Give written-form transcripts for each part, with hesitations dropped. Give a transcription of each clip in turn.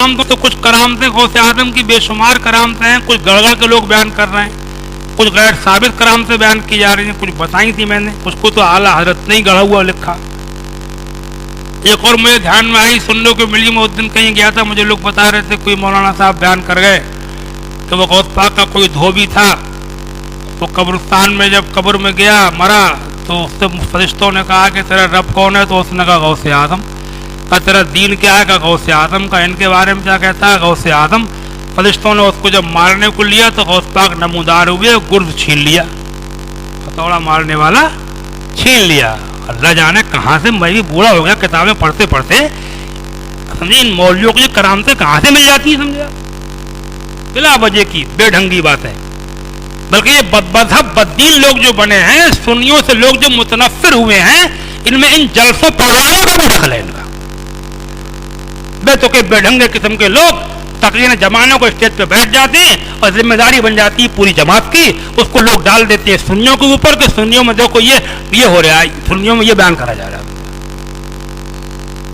کرامتوں تو کچھ کرامتیں غوث اعظم کی بے شمار کرامتیں ہیں, کچھ گڑگڑ کے لوگ بیان کر رہے ہیں, کچھ غیر ثابت کرامتیں بیان کی جا رہی ہیں, کچھ بتائی تھی میں نے, اس کو تو اعلیٰ حضرت نے ہی گڑھا ہوا لکھا. ایک اور مجھے دھیان میں آئی, سننے کو ملی, میں اس دن کہیں گیا تھا, مجھے لوگ بتا رہے تھے, کوئی مولانا صاحب بیان کر گئے کہ وہ غوث پاک کا کوئی دھوبی تھا, وہ قبرستان میں جب قبر میں گیا مرا تو اس سے فرشتوں نے کہا کہ تیرا رب کون ہے, تو اس نے کہا غوث اعظم. کہا تیرا دین کیا ہے, کہا غوث اعظم. کا ان کے بارے میں کیا کہتا ہے, غوث اعظم. فرشتوں نے اس کو جب مارنے کو لیا تو غوث پاک نمودار ہوئے, گرز چھین لیا, ہتھوڑا مارنے والا چھین لیا. اللہ جانے کہاں سے, میں بھی بوڑھا ہو گیا کتابیں پڑھتے پڑھتے, سمجھے ان مولویوں کی کرامتیں کہاں سے مل جاتی ہیں, سمجھا, بلا وجہ کی بے ڈھنگی بات ہے. بلکہ یہ بدمذہب بددین لوگ جو بنے ہیں, سنیوں سے لوگ جو متنفر ہوئے ہیں, ان میں ان جلسوں پروانوں کا بھی دخل ہے ان کا. بے تو کہ بے ڈھنگے قسم کے لوگ تقریر جماعتوں کو اسٹیج پہ بیٹھ جاتے ہیں اور ذمہ داری بن جاتی ہے پوری جماعت کی, اس کو لوگ ڈال دیتے ہیں سنیوں کے اوپر کہ سنیوں میں دیکھو یہ ہو رہا ہے, سنیوں میں یہ بیان کرا جا رہا ہے,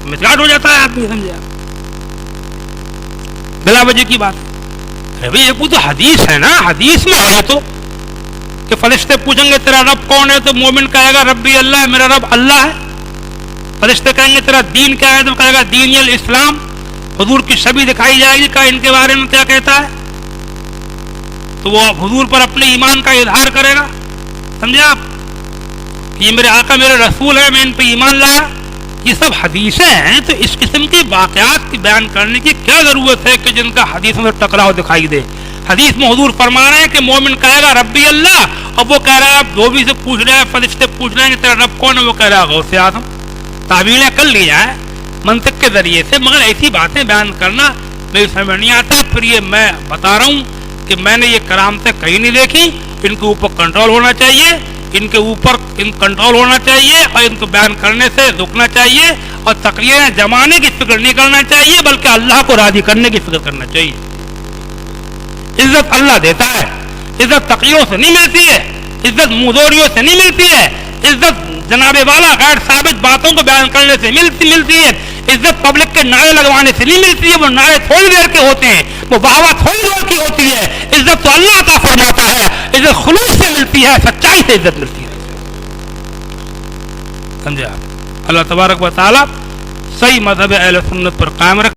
مسلاٹ ہو جاتا ہے آدمی, سمجھا, بلا وجہ کی بات ہے. بھائی یہ تو حدیث ہے نا, حدیث میں آیا تو کہ فرشتے پوچھیں گے تیرا رب کون ہے, تو مومن کہے گا ربی اللہ ہے, میرا رب اللہ ہے. فرشتے کہیں گے تیرا دین کیا ہے, تو کہے گا دین الاسلام. حضور کی شبیہ دکھائی جائے گی, کہا ان کے بارے میں کیا کہتا ہے, تو وہ حضور پر اپنے ایمان کا اظہار کرے گا. سمجھے آپ, یہ میرے آقا میرے رسول ہے, میں ان پہ ایمان لایا. یہ سب حدیثیں ہیں, تو اس قسم کے واقعات کی بیان کرنے کی کیا ضرورت ہے کہ جن کا حدیثوں میں ٹکراؤ دکھائی دے. حدیث میں حضور فرما رہے ہیں کہ مومن کہے گا ربی اللہ, اور وہ کہہ رہا ہے, آپ دھوبی سے پوچھ رہے ہیں, فرشتے پوچھ رہے ہیں کہ تیرا رب کون ہے, وہ کہہ رہا ہے غوث اعظم. تعبیریں کر لی جائیں منطق کے ذریعے سے, مگر ایسی باتیں بیان کرنا میری سمجھ نہیں آتا. پھر یہ میں بتا رہا ہوں کہ میں نے یہ کرامتیں کہیں نہیں دیکھی, ان کے اوپر کنٹرول ہونا چاہیے, ان کے اوپر کنٹرول ہونا چاہیے, اور ان کو بیان کرنے سے رکنا چاہیے, اور تقریریں جمانے کی فکر نہیں کرنا چاہیے, بلکہ اللہ کو راضی کرنے کی فکر کرنا چاہیے. عزت اللہ دیتا ہے, عزت تقیوں سے نہیں ملتی ہے, عزت مزوریوں سے نہیں ملتی ہے, عزت جناب والا غیر ثابت باتوں کو بیان کرنے سے ملتی ہے, عزت پبلک کے نعرے لگوانے سے نہیں ملتی ہے. وہ نعرے تھوڑی دیر کے ہوتے ہیں, وہ واہ تھوڑی دیر کی ہوتی ہے. عزت تو اللہ عطا فرماتا ہے, عزت خلوص سے ملتی ہے, سچائی سے عزت ملتی ہے. سمجھے آپ, اللہ تبارک و تعالی صحیح مذہب اہل سنت پر قائم رکھ.